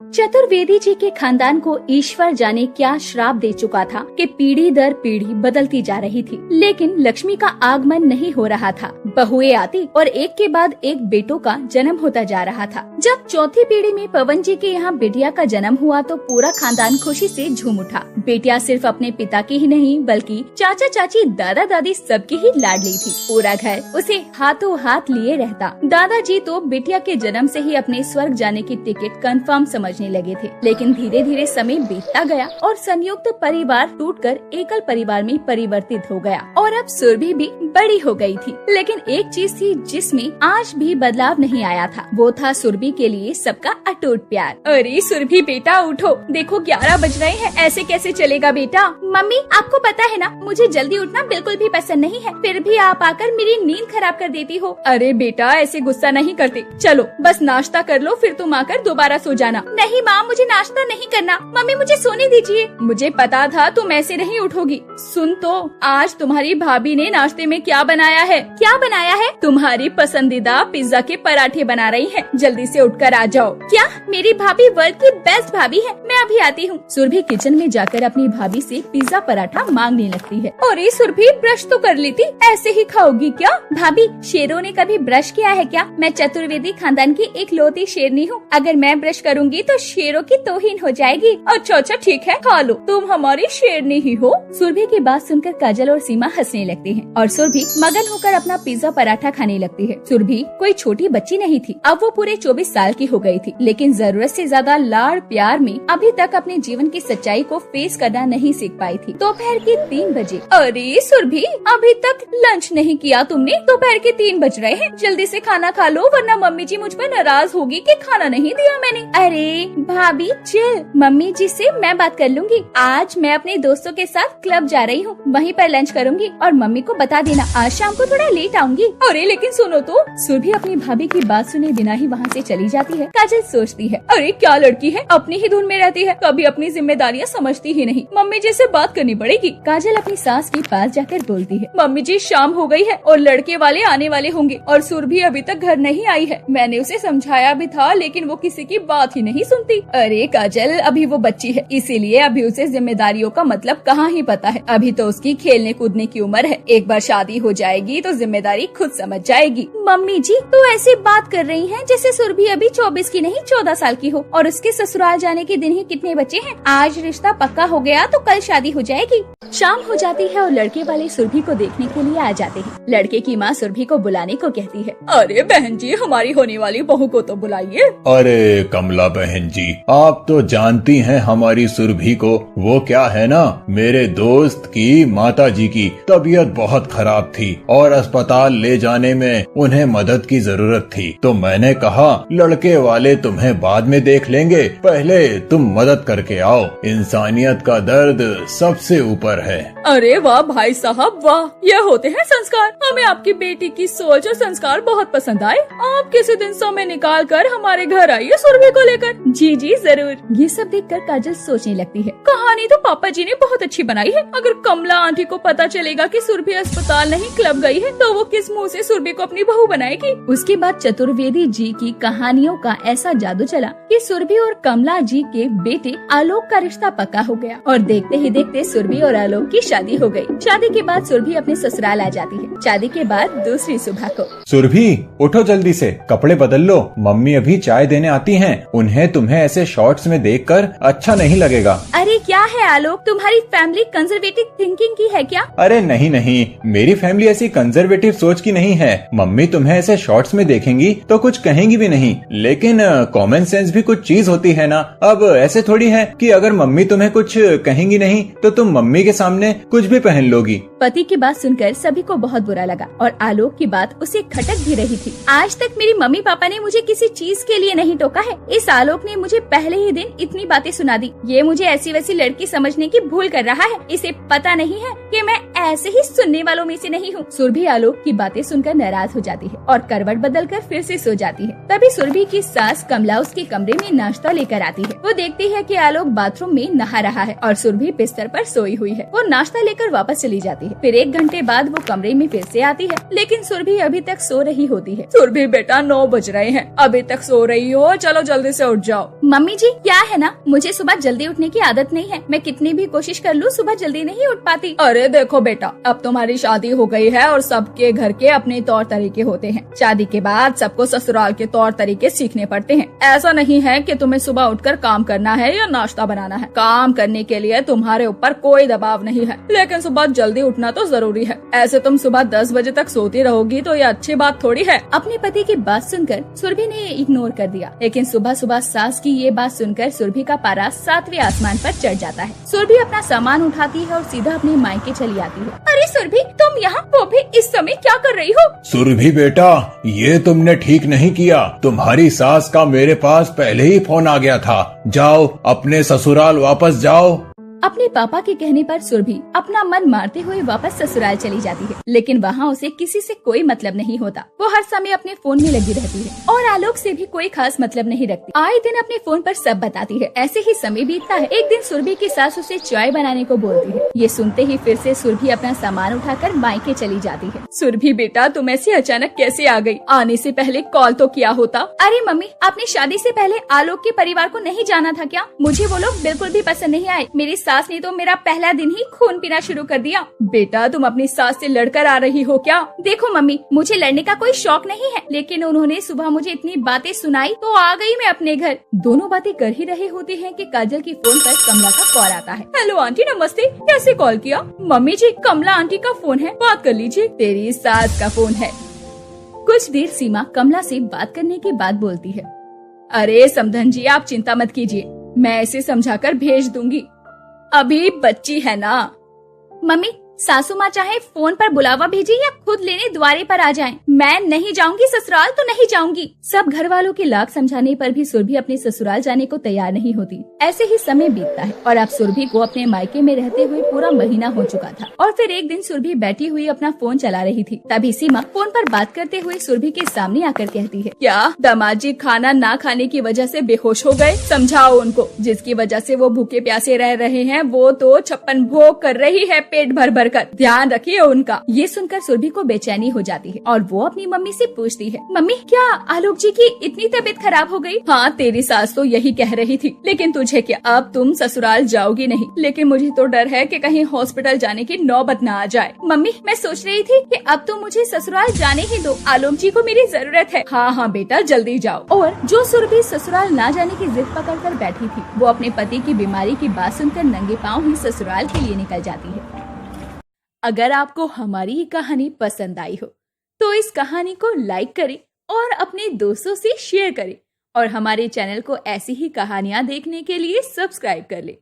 चतुर्वेदी जी के खानदान को ईश्वर जाने क्या श्राप दे चुका था कि पीढ़ी दर पीढ़ी बदलती जा रही थी, लेकिन लक्ष्मी का आगमन नहीं हो रहा था। बहुएं आती और एक के बाद एक बेटों का जन्म होता जा रहा था। जब चौथी पीढ़ी में पवन जी के यहाँ बिटिया का जन्म हुआ तो पूरा खानदान खुशी से झूम उठा। बेटिया सिर्फ अपने पिता की ही नहीं बल्कि चाचा चाची दादा दादी सबकी ही लाडली थी। पूरा घर उसे हाथों हाथ लिए रहता। दादाजी तो बिटिया के जन्म से ही अपने स्वर्ग जाने की टिकट कंफर्म समझने लगे थे, लेकिन धीरे धीरे समय बीतता गया और संयुक्त परिवार टूटकर एकल परिवार में परिवर्तित हो गया और अब सुरभि भी बड़ी हो गई थी। लेकिन एक चीज थी जिसमें आज भी बदलाव नहीं आया था, वो था सुरभि के लिए सबका अटूट प्यार। अरे सुरभि बेटा उठो, देखो 11 बज रहे हैं, ऐसे कैसे चलेगा बेटा। मम्मी आपको पता है ना, मुझे जल्दी उठना बिल्कुल भी पसंद नहीं है, फिर भी आप आकर मेरी नींद खराब कर देती हो। अरे बेटा ऐसे गुस्सा नहीं करते, चलो बस नाश्ता कर लो, फिर तुम आकर दोबारा सो जाना। नहीं माँ, मुझे नाश्ता नहीं करना, मम्मी मुझे सोने दीजिए। मुझे पता था तुम ऐसे नहीं उठोगी। सुन तो, आज तुम्हारी भाभी ने नाश्ते में क्या बनाया है? क्या बनाया है? तुम्हारी पसंदीदा पिज्जा के पराठे बना रही है, जल्दी से उठकर आ जाओ। क्या? मेरी भाभी वर्ल्ड की बेस्ट भाभी है, मैं अभी आती हूँ। सुरभि किचन में जाकर अपनी भाभी से पिज्जा पराठा मांगने लगती है। अरे सुरभि ब्रश तो कर ली थी, ऐसे ही खाओगी क्या? भाभी शेरों ने कभी ब्रश किया है क्या? मैं चतुर्वेदी खानदान की एक लौती शेरनी हूँ, अगर मैं ब्रश करूँगी तो शेरों की तौहीन हो जाएगी। अच्छा अच्छा ठीक है, खा लो, तुम हमारी शेरनी ही हो। सुरभि की बात सुनकर काजल और सीमा हंसने लगती हैं और सुरभि मगन होकर अपना पिज्जा पराठा खाने लगती है। सुरभि कोई छोटी बच्ची नहीं थी, अब वो पूरे 24 साल की हो गई थी, लेकिन जरूरत से ज्यादा लाड़ प्यार में अभी तक अपने जीवन की सच्चाई को फेस करना नहीं सीख पाई थी। दोपहर के 3 बजे। अरे सुरभि अभी तक लंच नहीं किया तुमने? दोपहर के 3 बज रहे हैं, जल्दी से खाना खा लो वरना मम्मी जी मुझ पर नाराज होगी कि खाना नहीं दिया मैंने। अरे भाभी चिल, मम्मी जी से मैं बात कर लूंगी। आज मैं अपने दोस्तों के साथ क्लब जा रही हूँ, वहीं पर लंच करूंगी और मम्मी को बता देना आज शाम को थोड़ा लेट आऊंगी। अरे लेकिन सुनो तो। सुरभि अपनी भाभी की बात सुने बिना ही वहाँ से चली जाती है। काजल सोचती है, अरे क्या लड़की है, अपनी ही धुन में रहती है, कभी अपनी जिम्मेदारियाँ समझती ही नहीं। मम्मी जी से बात करनी पड़ेगी। काजल अपनी सास के पास जाकर बोलती है, मम्मी जी शाम हो गई है और लड़के वाले आने वाले होंगे और सुरभि अभी तक घर नहीं आई है। मैंने उसे समझाया भी था लेकिन वो किसी की बात ही नहीं सुनती। अरे काजल अभी वो बच्ची है, इसीलिए अभी उसे जिम्मेदारियों का मतलब कहाँ ही पता है। अभी तो उसकी खेलने कूदने की उम्र है, एक बार शादी हो जाएगी तो जिम्मेदारी खुद समझ जाएगी। मम्मी जी तो ऐसी बात कर रही हैं जैसे सुरभि अभी 24 की नहीं 14 साल की हो और उसके ससुराल जाने के दिन ही कितने बचे हैं। आज रिश्ता पक्का हो गया तो कल शादी हो जाएगी। शाम हो जाती है और लड़के वाले सुरभि को देखने के लिए आ जाते हैं। लड़के की माँ सुरभि को बुलाने को कहती है। अरे बहन जी हमारी होने वाली बहू को तो बुलाइए। अरे कमला बहन जी, आप तो जानती हैं हमारी सुरभि को, वो क्या है ना, मेरे दोस्त की माता जी की तबीयत बहुत खराब थी और अस्पताल ले जाने में उन्हें मदद की जरूरत थी, तो मैंने कहा लड़के वाले तुम्हें बाद में देख लेंगे, पहले तुम मदद करके आओ, इंसानियत का दर्द सबसे ऊपर है। अरे वाह भाई साहब वाह, ये होते हैं संस्कार। हमें आपकी बेटी की सोच और संस्कार बहुत पसंद आए। आप किसी दिन समय निकाल कर हमारे घर आइए सुरभि को लेकर। जी जी जरूर। ये सब देखकर काजल सोचने लगती है, कहानी तो पापा जी ने बहुत अच्छी बनाई है। अगर कमला आंटी को पता चलेगा कि सुरभि अस्पताल नहीं क्लब गई है तो वो किस मुंह से सुरभि को अपनी बहू बनाएगी। उसके बाद चतुर्वेदी जी की कहानियों का ऐसा जादू चला कि सुरभि और कमला जी के बेटे आलोक का रिश्ता पक्का हो गया और देखते ही देखते सुरभि और आलोक की शादी हो गई। शादी के बाद सुरभि अपने ससुराल आ जाती है। शादी के बाद दूसरी सुबह को। सुरभि उठो जल्दी से, कपड़े बदल लो, मम्मी अभी चाय देने आती हैं, उन्हें तुम्हें ऐसे शॉर्ट्स में देखकर अच्छा नहीं लगेगा। अरे क्या है आलोक, तुम्हारी फैमिली कंजर्वेटिव थिंकिंग की है क्या? अरे नहीं नहीं, मेरी फैमिली ऐसी कंजर्वेटिव सोच की नहीं है। मम्मी तुम्हें ऐसे शॉर्ट्स में देखेंगी तो कुछ कहेंगी भी नहीं, लेकिन कॉमन सेंस भी कुछ चीज होती है ना। अब ऐसे थोड़ी है कि अगर मम्मी तुम्हें कुछ कहेंगी नहीं तो तुम मम्मी के सामने कुछ भी पहन लोगी। पति की बात सुनकर सभी को बहुत बुरा लगा और आलोक की बात उसे खटक भी रही थी। आज तक मेरी मम्मी पापा ने मुझे किसी चीज के लिए नहीं टोका है, इस आलोक ने मुझे पहले ही दिन इतनी बातें सुना दी। ये मुझे ऐसी वैसी लड़की समझने की भूल कर रहा है, इसे पता नहीं है कि मैं ऐसे ही सुनने वालों में से नहीं हूँ। सुरभि आलोक की बातें सुनकर नाराज हो जाती है और करवट बदलकर फिर से सो जाती है। तभी सुरभि की सास कमला उसके कमरे में नाश्ता लेकर आती है। वो देखती है कि आलोक बाथरूम में नहा रहा है और सुरभि बिस्तर पर सोई हुई है। वो नाश्ता लेकर वापस चली जाती है। फिर 1 घंटे बाद वो कमरे में फिर से आती है, लेकिन सुरभि अभी तक सो रही होती है। सुरभि बेटा 9 बज रहे हैं, अभी तक सो रही हो, चलो जल्दी से उठ जाओ। मम्मी जी क्या है ना, मुझे सुबह जल्दी उठने की आदत नहीं है। मैं कितनी भी कोशिश कर लूँ सुबह जल्दी नहीं उठ पाती। अरे देखो बेटा, अब तुम्हारी शादी हो गई है और सबके घर के अपने तौर तरीके होते हैं। शादी के बाद सबको ससुराल के तौर तरीके सीखने पड़ते हैं। ऐसा नहीं है कि तुम्हें सुबह उठकर काम करना है या नाश्ता बनाना है। काम करने के लिए तुम्हारे ऊपर कोई दबाव नहीं है, लेकिन सुबह जल्दी उठना तो जरूरी है। ऐसे तुम सुबह 10 बजे तक सोती रहोगी तो ये अच्छी बात थोड़ी है। अपने पति की बात सुनकर सुरभि ने इग्नोर कर दिया, लेकिन सुबह सुबह सास की ये बात सुनकर सुरभि का पारा 7वें आसमान पर चढ़ जाता है। सुरभि अपना सामान उठाती है और सीधा अपने मायके चली आती है। अरे सुरभि, तुम यहाँ, वो भी इस समय, क्या कर रही हो? सुरभि बेटा, ये तुमने ठीक नहीं किया। तुम्हारी सास का मेरे पास पहले ही फोन आ गया था। जाओ अपने ससुराल वापस जाओ। अपने पापा के कहने पर सुरभि अपना मन मारते हुए वापस ससुराल चली जाती है, लेकिन वहाँ उसे किसी से कोई मतलब नहीं होता। वो हर समय अपने फोन में लगी रहती है और आलोक से भी कोई खास मतलब नहीं रखती। आए दिन अपने फोन पर सब बताती है। ऐसे ही समय बीतता है। एक दिन सुरभि की सास उसे चाय बनाने को बोलती है। ये सुनते ही फिर से सुरभि अपना सामान उठाकर मायके चली जाती है। सुरभि बेटा, तुम ऐसे अचानक कैसे आ गई? आने से पहले कॉल तो किया होता। अरे मम्मी, आपने शादी से पहले आलोक के परिवार को नहीं जाना था क्या? मुझे वो लोग बिल्कुल भी पसंद नहीं आए। मेरी सास ने तो मेरा पहला दिन ही खून पीना शुरू कर दिया। बेटा, तुम अपनी सास से लड़कर आ रही हो क्या? देखो मम्मी, मुझे लड़ने का कोई शौक नहीं है, लेकिन उन्होंने सुबह मुझे इतनी बातें सुनाई तो आ गई मैं अपने घर। दोनों बातें कर ही रहे होते हैं कि काजल की फोन पर कमला का कॉल आता है। हेलो आंटी, नमस्ते। कैसे कॉल किया? मम्मी जी, कमला आंटी का फोन है, बात कर लीजिए। तेरी सास का फोन है। कुछ देर सीमा कमला से बात करने के बाद बोलती है, अरे समधन जी, आप चिंता मत कीजिए, मैं इसे समझाकर भेज दूंगी। अभी बच्ची है ना। मम्मी, सासू माँ चाहे फोन पर बुलावा भेजे या खुद लेने द्वारे पर आ जाएं। मैं नहीं जाऊंगी ससुराल, तो नहीं जाऊंगी। सब घर वालों के लाख समझाने पर भी सुरभि अपने ससुराल जाने को तैयार नहीं होती। ऐसे ही समय बीतता है और अब सुरभि को अपने मायके में रहते हुए पूरा महीना हो चुका था। और फिर एक दिन सुरभि बैठी हुई अपना फोन चला रही थी। तभी सीमा फोन पर बात करते हुए सुरभि के सामने आकर कहती है, क्या दामाद जी खाना ना खाने की वजह से बेहोश हो गए? समझाओ उनको। जिसकी वजह से वो भूखे प्यासे रह रहे हैं, वो तो 56 भोग कर रही है पेट भर भर कर। ध्यान रखिए उनका। ये सुनकर सुरभि को बेचैनी हो जाती है और वो अपनी मम्मी से पूछती है, मम्मी क्या आलोक जी की इतनी तबीयत खराब हो गई? हाँ, तेरी सास तो यही कह रही थी, लेकिन तुझे क्या, अब तुम ससुराल जाओगी नहीं। लेकिन मुझे तो डर है कि कहीं हॉस्पिटल जाने की नौबत न आ जाए। मम्मी, मैं सोच रही थी कि अब तो मुझे ससुराल जाने ही दो, आलोक जी को मेरी जरूरत है। हाँ हाँ बेटा, जल्दी जाओ। और जो सुरभि ससुराल न जाने की जिद पकड़ कर बैठी थी, वो अपने पति की बीमारी की बात सुनकर नंगे पाँव ही ससुराल के लिए निकल जाती है। अगर आपको हमारी ये कहानी पसंद आई हो तो इस कहानी को लाइक करें और अपने दोस्तों से शेयर करें और हमारे चैनल को ऐसी ही कहानियां देखने के लिए सब्सक्राइब कर लें।